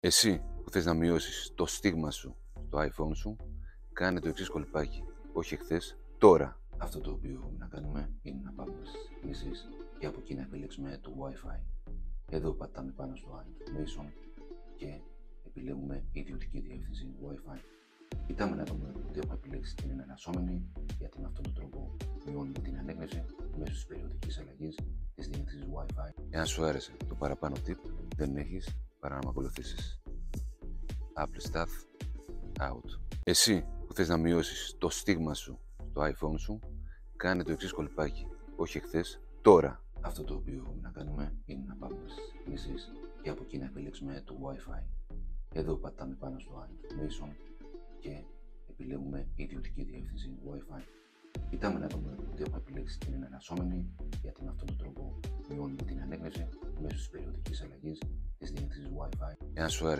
Εσύ που θες να μειώσεις το στίγμα σου στο iPhone σου, κάνε το εξής κολπάκι. Όχι εχθές, τώρα. Αυτό το οποίο έχουμε να κάνουμε είναι να πάμε στις ρυθμίσεις και από εκεί να επιλέξουμε το Wi-Fi. Εδώ πατάμε πάνω στο Information και επιλέγουμε ιδιωτική διεύθυνση Wi-Fi. Κοιτάμε να δούμε ότι έχουμε επιλέξει την εναλλασσόμενη, γιατί με αυτόν τον τρόπο μειώνουμε την ανέκνευση μέσω της περιοδικής αλλαγής της διεύθυνσης Wi-Fi. Εάν σου άρεσε το παραπάνω tip, δεν έχεις παρά να με ακολουθήσεις. Apple Stuff out. Εσύ που θες να μειώσεις το στίγμα σου στο iPhone σου, κάνε το εξής κολπάκι. Όχι εχθές, τώρα. Αυτό το οποίο έχουμε να κάνουμε είναι να πάμε στις ρυθμίσεις και από εκεί να επιλέξουμε το Wi-Fi. Εδώ πατάμε πάνω στο Information και επιλέγουμε ιδιωτική διεύθυνση Wi-Fi. Κοιτάμε να δούμε ότι έχουμε επιλέξει την εναλλασσόμενη, γιατί με αυτόν τον τρόπο μειώνουμε την ανέκνευση μέσω της περιοδικής αλλαγής της διεύθυνσης Wi-Fi. Εάν σου άρεσε